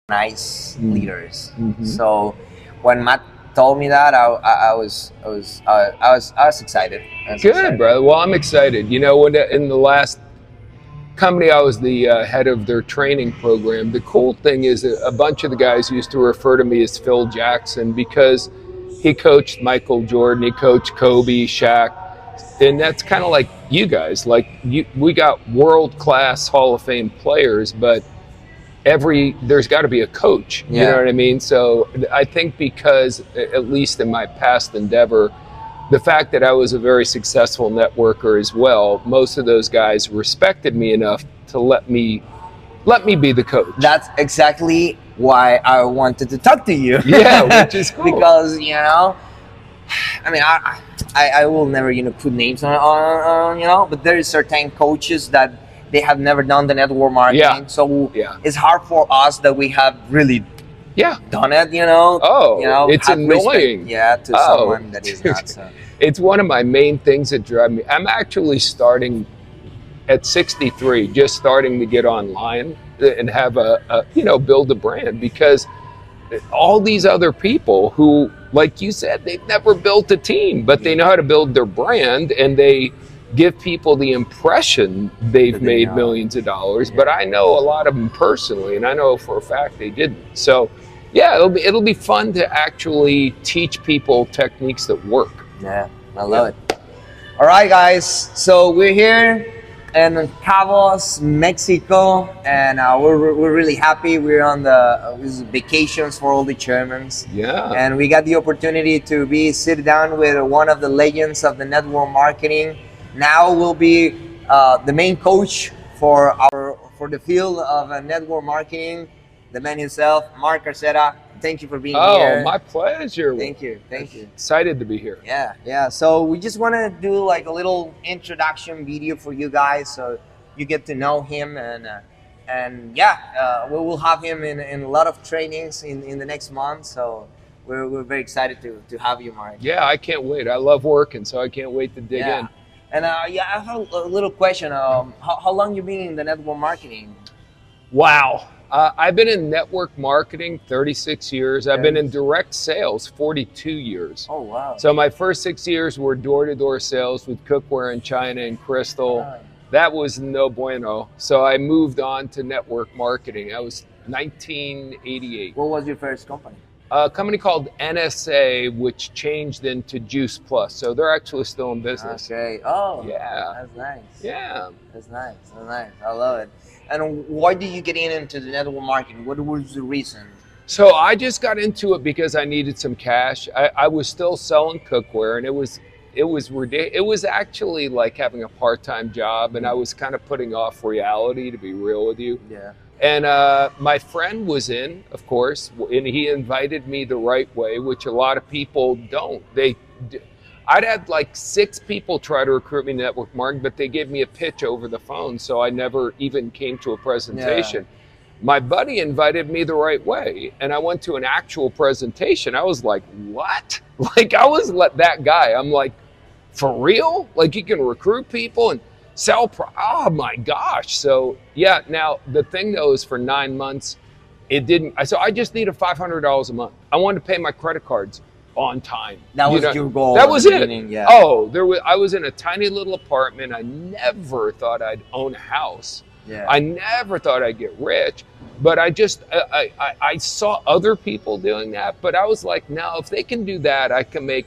nice leaders. So when Matt told me that, I was excited. Good, brother. Well, I'm excited. You know, in the last company, I was the head of their training program. The cool thing is that a bunch of the guys used to refer to me as Phil Jackson because he coached Michael Jordan, he coached Kobe, Shaq, and that's kind of like you guys. Like we got world-class Hall of Fame players, but there's got to be a coach. You know what I mean? So I think because, at least in my past endeavor, the fact that I was a very successful networker as well, most of those guys respected me enough to let me be the coach. That's exactly why I wanted to talk to you. Yeah, which is cool. Because, you know, I mean, I will never, you know, put names on you know, but there is certain coaches that they have never done the network marketing. Yeah. So it's hard for us that we have really done it, you know. Oh, you know, it's annoying. Respect, to someone that is not. So. It's one of my main things that drive me. I'm actually starting at 63, just starting to get online and have build a brand, because all these other people who, like you said, they've never built a team, but they know how to build their brand, and they give people the impression they've made millions of dollars. But I know a lot of them personally, and I know for a fact they didn't. So yeah, it'll be fun to actually teach people techniques that work. Yeah, I love it. All right, guys, so we're here in Cabos, Mexico, and we're really happy. We're on the vacations for all the Germans. Yeah. And we got the opportunity to sit down with one of the legends of the network marketing. Now we'll be the main coach for the field of network marketing, the man himself, Marc Accetta. Thank you for being here. Oh, my pleasure. Thank you. Excited to be here. Yeah. So we just want to do like a little introduction video for you guys, so you get to know him, and we will have him in a lot of trainings in the next month. So we're very excited to have you, Marc. Yeah, I can't wait. I love working, so I can't wait to dig in. And I have a little question. How long you been in the network marketing? Wow. I've been in network marketing 36 years. I've been in direct sales 42 years. Oh, wow. So my first 6 years were door-to-door sales with cookware in China and Crystal. Wow. That was no bueno. So I moved on to network marketing. That was 1988. What was your first company? A company called NSA, which changed into Juice Plus. So they're actually still in business. Okay. Oh, yeah. That's nice. Yeah. That's nice. I love it. And why did you get into the network marketing? What was the reason? So I just got into it because I needed some cash. I was still selling cookware, and it was actually like having a part-time job, and I was kind of putting off reality, to be real with you. Yeah. And my friend was in, of course, and he invited me the right way, which a lot of people don't. I'd had like 6 people try to recruit me in network marketing, but they gave me a pitch over the phone, so I never even came to a presentation. Yeah. My buddy invited me the right way, and I went to an actual presentation. I was like, what? Like, I was that guy. I'm like, for real? Like, you can recruit people and sell oh my gosh. So yeah, now the thing though is, for 9 months, so I just needed $500 a month. I wanted to pay my credit cards on time. That was your goal. That was it. Yeah. Oh, I was in a tiny little apartment. I never thought I'd own a house. Yeah. I never thought I'd get rich, but I saw other people doing that, but I was like, no, if they can do that, I can make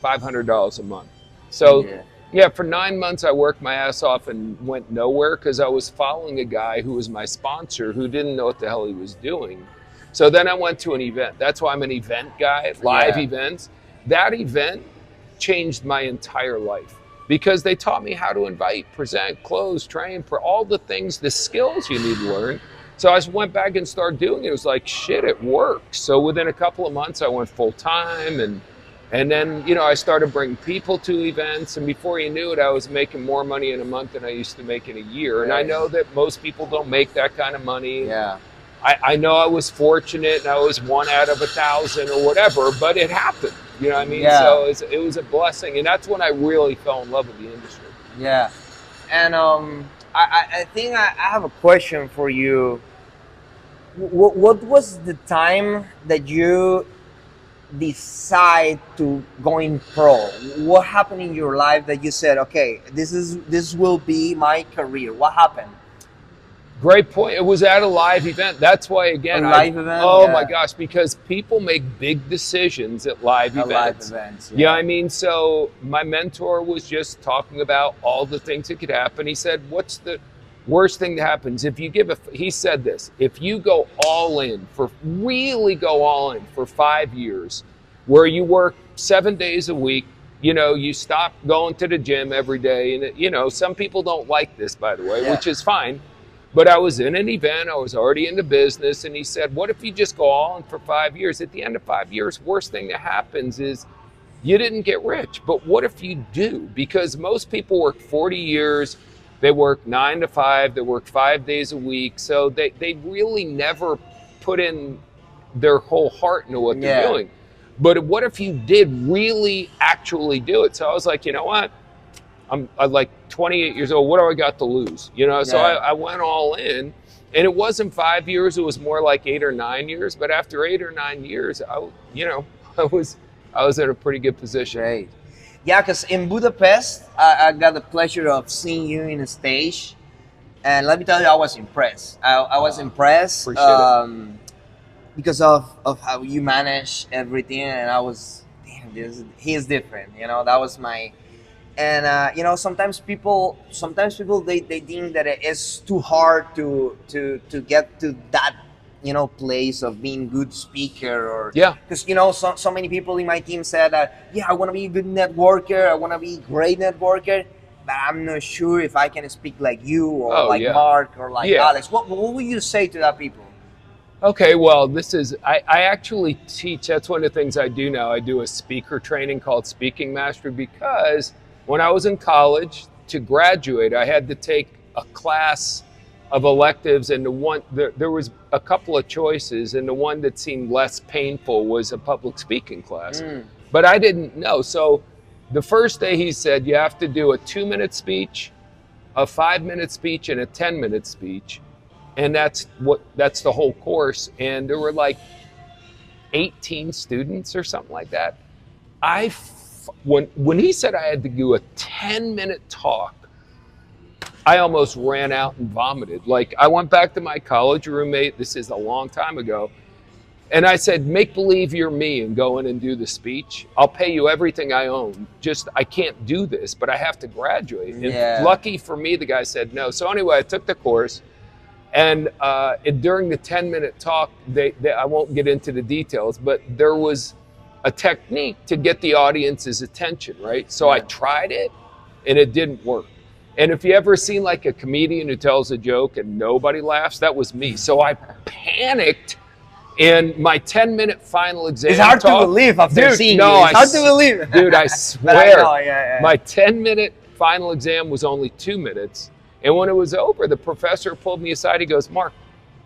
$500 a month. So yeah, for 9 months, I worked my ass off and went nowhere because I was following a guy who was my sponsor who didn't know what the hell he was doing. So then I went to an event. That's why I'm an event guy, live events. That event changed my entire life because they taught me how to invite, present, close, train, for all the things, the skills you need to learn. So I just went back and started doing it. It was like, shit, it works. So within a couple of months, I went full time, and then, you know, I started bringing people to events, and before you knew it, I was making more money in a month than I used to make in a year. And I know that most people don't make that kind of money. Yeah. I know I was fortunate, and I was 1 out of 1,000 or whatever, but it happened. You know what I mean? Yeah. So it was a blessing, and that's when I really fell in love with the industry. Yeah. And I think I have a question for you. what was the time that you decide to going pro? What happened in your life that you said, okay, this will be my career? What happened? Great point. It was at a live event. That's why, again, A live event? oh Yeah. my gosh, because people make big decisions at live events. Live events. Yeah, I mean, so my mentor was just talking about all the things that could happen. He said, what's the worst thing that happens? If you he said this, if you go all in really go all in for 5 years, where you work 7 days a week, you know, you stop going to the gym every day. And, you know, some people don't like this, by the way, which is fine. But I was in an event, I was already in the business, and he said, what if you just go all in for 5 years? At the end of 5 years, worst thing that happens is you didn't get rich. But what if you do? Because most people work 40 years, they work 9 to 5, they work 5 days a week. So they really never put in their whole heart into what they're doing. But what if you did really actually do it? So I was like, you know what? I'm like 28 years old. What do I got to lose? You know, so I went all in, and it wasn't 5 years. It was more like 8 or 9 years. But after 8 or 9 years, I was in a pretty good position. Great. Yeah, because in Budapest, I got the pleasure of seeing you in a stage, and let me tell you, I was impressed. I was impressed because of how you manage everything, and I was, damn, he is different. You know, that was my. And you know, sometimes people they think that it's too hard to get to that, you know, place of being good speaker, or because you know, so many people in my team said that I want to be a good networker, I want to be a great networker, but I'm not sure if I can speak like you or Mark or like Alex. What would you say to that people? Okay, well, I actually teach. That's one of the things I do now. I do a speaker training called Speaking Mastery, because when I was in college, to graduate, I had to take a class of electives, and there was a couple of choices, and the one that seemed less painful was a public speaking class. But I didn't know. So the first day he said, you have to do a 2-minute speech, a 5-minute speech, and a 10-minute speech. And that's the whole course. And there were like 18 students or something like that. When he said I had to do a 10-minute talk, I almost ran out and vomited. Like, I went back to my college roommate, this is a long time ago, and I said, make believe you're me and go in and do the speech. I'll pay you everything I own. Just, I can't do this, but I have to graduate. And lucky for me, the guy said no. So anyway, I took the course, and during the 10-minute talk, I won't get into the details, but there was a technique to get the audience's attention, right? So I tried it, and it didn't work. And if you ever seen like a comedian who tells a joke and nobody laughs, that was me. So I panicked, and my 10-minute final exam. It's hard to believe after seeing you. It's hard to believe. Dude, I swear. My 10-minute final exam was only 2 minutes. And when it was over, the professor pulled me aside. He goes, Mark,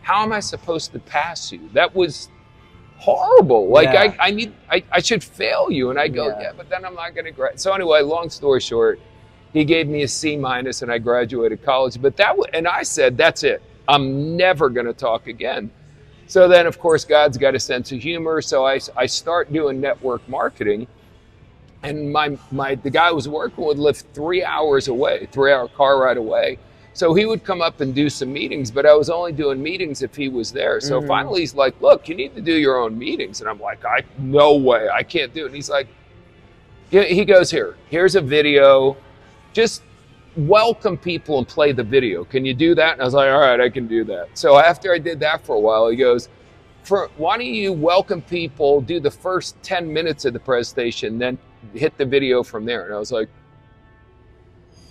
how am I supposed to pass you? That was horrible. Like, I should fail you. And I go, but then I'm not going to graduate. So anyway, long story short, he gave me a C- and I graduated college. But and I said, that's it. I'm never going to talk again. So then, of course, God's got a sense of humor. So I start doing network marketing. And the guy I was working with lived 3 hours away, 3-hour car ride away. So he would come up and do some meetings, but I was only doing meetings if he was there. So finally he's like, look, you need to do your own meetings. And I'm like, no way, I can't do it. And he's like, he goes, here's a video. Just welcome people and play the video. Can you do that? And I was like, all right, I can do that. So after I did that for a while, he goes, why don't you welcome people, do the first 10 minutes of the presentation, then hit the video from there. And I was like,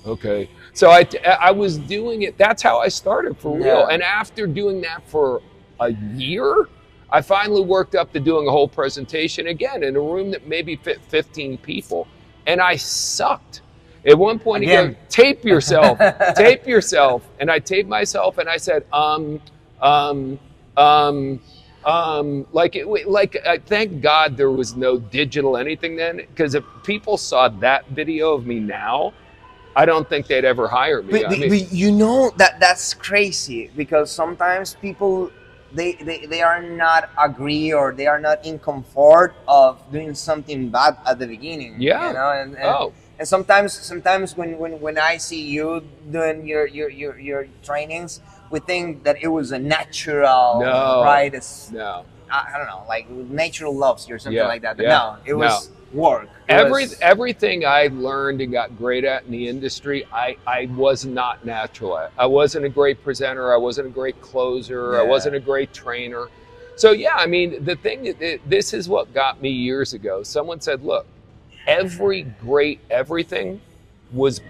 okay. So I was doing it. That's how I started for real. And after doing that for a year, I finally worked up to doing a whole presentation again in a room that maybe fit 15 people. And I sucked. At one point he goes, tape yourself, tape yourself. And I taped myself and I said, thank God there was no digital anything then, because if people saw that video of me now, I don't think they'd ever hire me. But you know, that's crazy, because sometimes people they are not agree, or they are not in comfort of doing something bad at the beginning. Yeah. You know, and sometimes when I see you doing your trainings, we think that it was a natural, right? No. I don't know, like natural loves you or something like that. But yeah, no, it was work. Everything I learned and got great at in the industry, I was not natural at. I wasn't a great presenter. I wasn't a great closer. I wasn't a great trainer. So yeah, I mean, the thing, this is what got me years ago. Someone said, look, every great everything was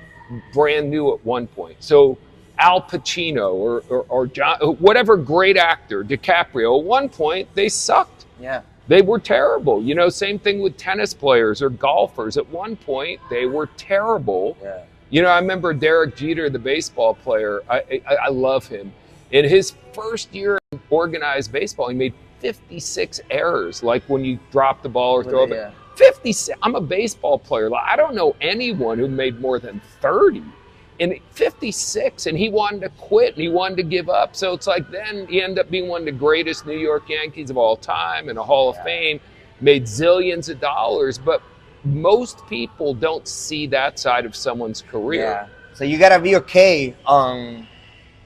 brand new at one point. So Al Pacino or John, whatever great actor, DiCaprio, at one point they sucked. Yeah. They were terrible. You know, same thing with tennis players or golfers. At one point they were terrible. Yeah. You know, I remember Derek Jeter, the baseball player. I love him. In his first year of organized baseball, he made 56 errors, like when you drop the ball or throw it. Yeah. 56. I'm a baseball player. I don't know anyone who made more than 30. And 56, and he wanted to quit and he wanted to give up. So it's like then he ended up being one of the greatest New York Yankees of all time in a Hall of Fame, made zillions of dollars. But most people don't see that side of someone's career. Yeah. So you gotta be okay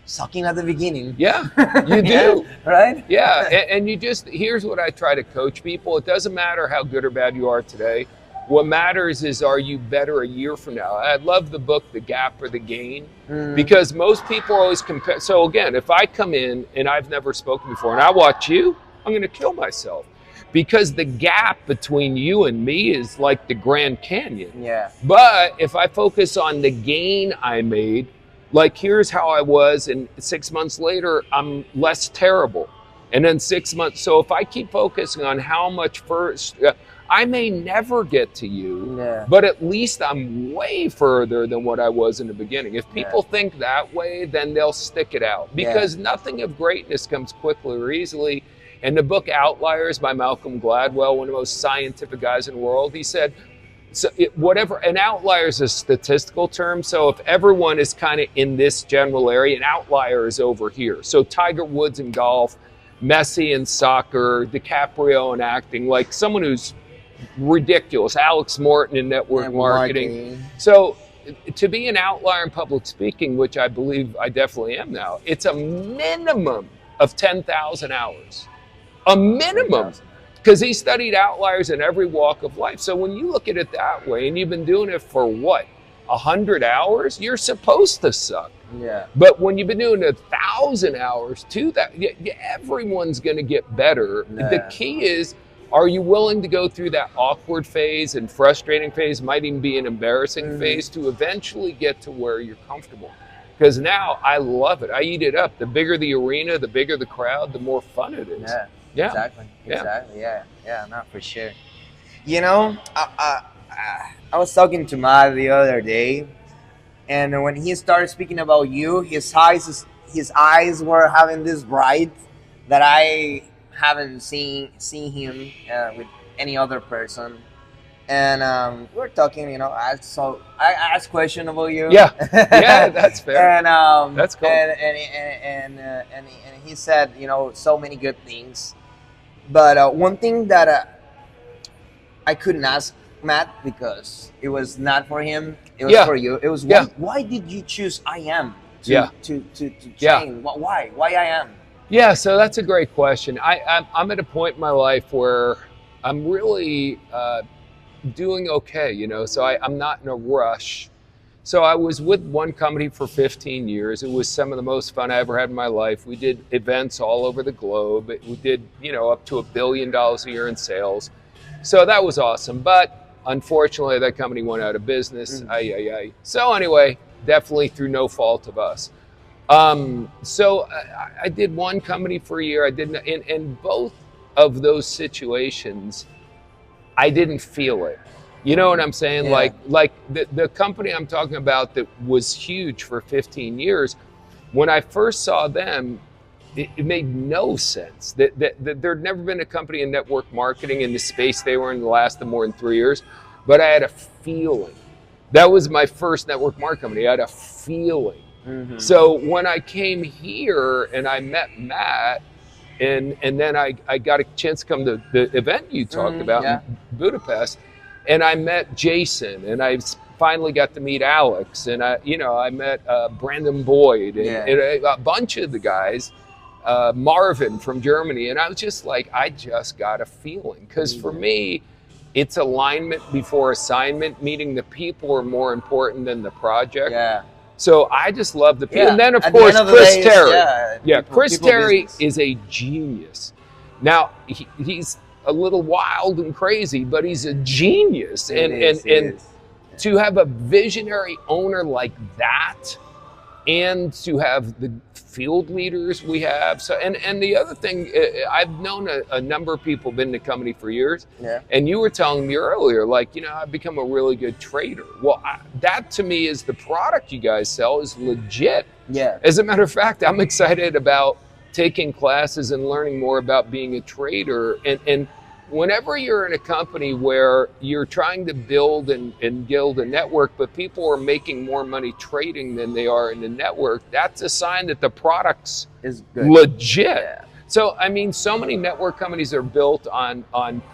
sucking at the beginning. Yeah, you do. Right? Yeah, and you just, here's what I try to coach people. It doesn't matter how good or bad you are today. What matters is, are you better a year from now? I love the book, The Gap or the Gain, because most people always compare. So again, if I come in and I've never spoken before and I watch you, I'm going to kill myself, because the gap between you and me is like the Grand Canyon. Yeah. But if I focus on the gain I made, like here's how I was, and 6 months later, I'm less terrible. And then 6 months. So if I keep focusing on how much first, I may never get to you, but at least I'm way further than what I was in the beginning. If people think that way, then they'll stick it out, because nothing of greatness comes quickly or easily. In the book Outliers by Malcolm Gladwell, one of the most scientific guys in the world, he said, so an outlier is a statistical term. So if everyone is kind of in this general area, an outlier is over here. So Tiger Woods in golf, Messi in soccer, DiCaprio in acting, like someone who's ridiculous, Alex Morton in network marketing. So to be an outlier in public speaking, which I believe I definitely am now, it's a minimum of 10,000 hours. A minimum. Because he studied outliers in every walk of life. So when you look at it that way, and you've been doing it for what, 100 hours, you're supposed to suck. Yeah. But when you've been doing 1,000 hours, everyone's going to get better. Yeah. The key is, are you willing to go through that awkward phase and frustrating phase, might even be an embarrassing phase, to eventually get to where you're comfortable? Because now I love it. I eat it up. The bigger the arena, the bigger the crowd, the more fun it is. Yeah. Exactly. Yeah, not for sure. You know, I was talking to Matt the other day, and when he started speaking about you, his eyes were having this bright that I haven't seen him with any other person. And we're talking, you know, I asked question about you. Yeah, that's fair. And that's cool. And he said, you know, so many good things. But one thing that I couldn't ask Matt, because it was not for him, it was for you. It was why did you choose I am to train? Why I am? Yeah, so that's a great question. I'm at a point in my life where I'm really doing okay, you know, so I'm not in a rush. So I was with one company for 15 years. It was some of the most fun I ever had in my life. We did events all over the globe. We did, you know, up to $1 billion a year in sales. So that was awesome. But unfortunately, that company went out of business. So anyway, definitely through no fault of us. So I did one company for a year. I didn't, in both of those situations, I didn't feel it. You know what I'm saying? Yeah. Like the company I'm talking about that was huge for 15 years, when I first saw them, it made no sense. That there'd never been a company in network marketing in the space they were in that lasted more than 3 years, but I had a feeling. That was my first network marketing company. I had a feeling. So when I came here and I met Matt, and then I got a chance to come to the event you talked about in Budapest, and I met Jason, and I finally got to meet Alex, and I met Brandon Boyd, and a bunch of the guys, Marvin from Germany, and I was just like, I just got a feeling, because for me, it's alignment before assignment, meaning the people are more important than the project. Yeah. So I just love the people. Yeah. And then, of At course, the end of Chris the day, Terry. Chris Terry business. is a genius. Now, he's a little wild and crazy, but he's a genius. And to have a visionary owner like that, and to have the field leaders we have. So, and the other thing, I've known a number of people been in the company for years. Yeah. And you were telling me earlier, like, I've become a really good trader. Well, that to me is the product you guys sell is legit. Yeah. As a matter of fact, I'm excited about taking classes and learning more about being a trader. And whenever you're in a company where you're trying to build and guild a network, but people are making more money trading than they are in the network, that's a sign that the product's is good. Legit. Yeah. So, I mean, so many network companies are built on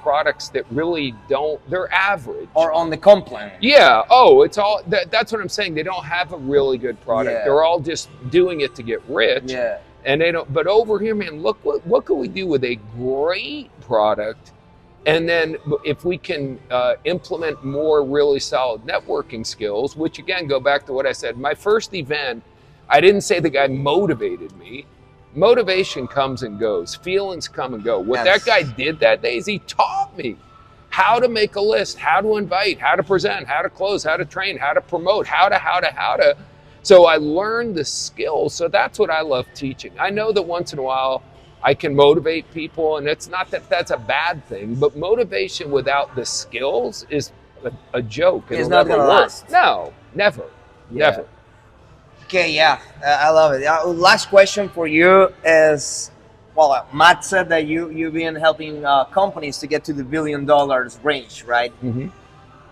products that really they're average. Or on the complaint. Yeah. Oh, it's all, that's what I'm saying. They don't have a really good product. Yeah. They're all just doing it to get rich. Yeah. And they don't, but over here, man, look, what can we do with a great product? And then if we can implement more really solid networking skills, which again, go back to what I said, my first event, I didn't say the guy motivated me. Motivation comes and goes. Feelings come and go. What that guy did that day is he taught me how to make a list, how to invite, how to present, how to close, how to train, how to promote, how to. So I learned the skills. So that's what I love teaching. I know that once in a while, I can motivate people, and it's not that that's a bad thing, but motivation without the skills is a joke. It's not going to last. No, never. Okay, I love it. Last question for you is, well, Matt said that you've been helping companies to get to the $1 billion range, right? Mm-hmm.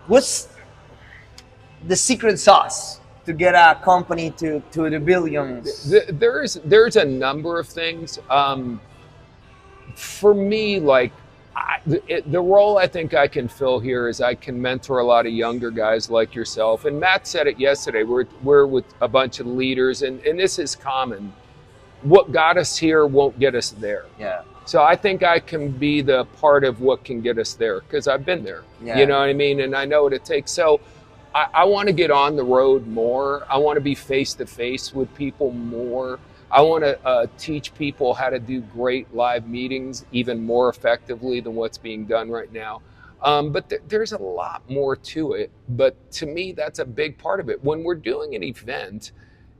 What's the secret sauce to get a company to the billions? There's a number of things. For me, like the role I think I can fill here is I can mentor a lot of younger guys like yourself. And Matt said it yesterday. We're with a bunch of leaders, and this is common. What got us here won't get us there. Yeah. So I think I can be the part of what can get us there, because I've been there. Yeah. You know what I mean? And I know what it takes. So I want to get on the road more. I want to be face-to-face with people more. I want to teach people how to do great live meetings even more effectively than what's being done right now. But there's a lot more to it. But to me, that's a big part of it. When we're doing an event,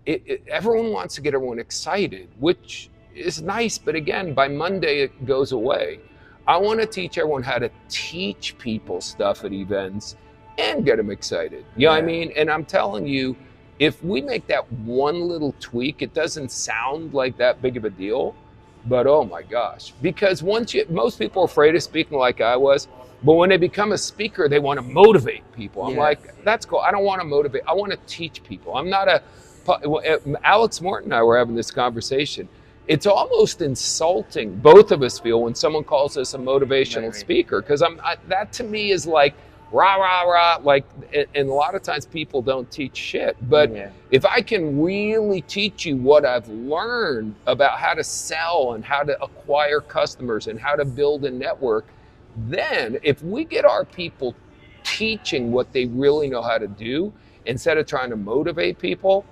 everyone wants to get everyone excited, which is nice. But again, by Monday, it goes away. I want to teach everyone how to teach people stuff at events and get them excited. You know what I mean? And I'm telling you, if we make that one little tweak, it doesn't sound like that big of a deal, but oh my gosh. Because most people are afraid of speaking like I was, but when they become a speaker, they want to motivate people. I'm like, that's cool. I don't want to motivate. I want to teach people. I'm not Alex Morton and I were having this conversation. It's almost insulting, both of us feel, when someone calls us a motivational speaker, because that to me is like, rah, rah, rah, like, and a lot of times people don't teach shit. But if I can really teach you what I've learned about how to sell and how to acquire customers and how to build a network, then if we get our people teaching what they really know how to do instead of trying to motivate people,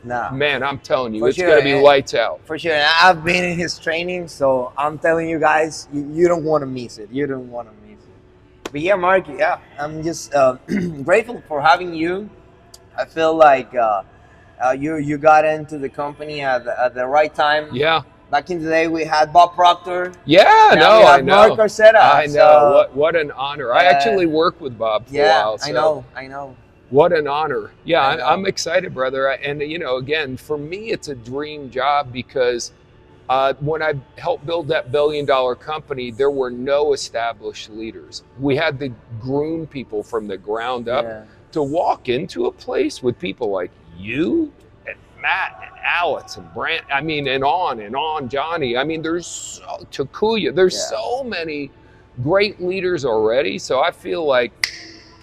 man, I'm telling you, it's going to be lights out. For sure. I've been in his training, so I'm telling you guys, you don't want to miss it. You don't want to miss it. But yeah, Mark, I'm just grateful for having you. I feel like you got into the company at the right time. Yeah. Back in the day, we had Bob Proctor. Yeah, I know. Marc Accetta. I know. So, what an honor. I actually worked with Bob for a while. So. I know. What an honor. Yeah, I'm excited, brother. And, again, for me, it's a dream job because when I helped build that $1 billion company, there were no established leaders. We had to groom people from the ground up to walk into a place with people like you Matt and Alex and Brant, I mean, and on, Johnny. I mean, there's Takuya. There's so many great leaders already. So I feel like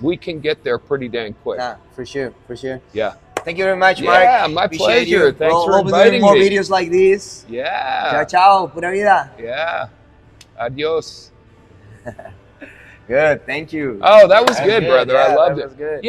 we can get there pretty dang quick. Yeah, for sure, for sure. Yeah. Thank you very much, Marc. Yeah, my pleasure. You. Thanks for we'll inviting be doing more me. videos like this. Yeah. Ciao, ciao. Pura vida. Yeah. Adios. Good. Thank you. Oh, that was good, brother. Yeah, I loved that it. was good.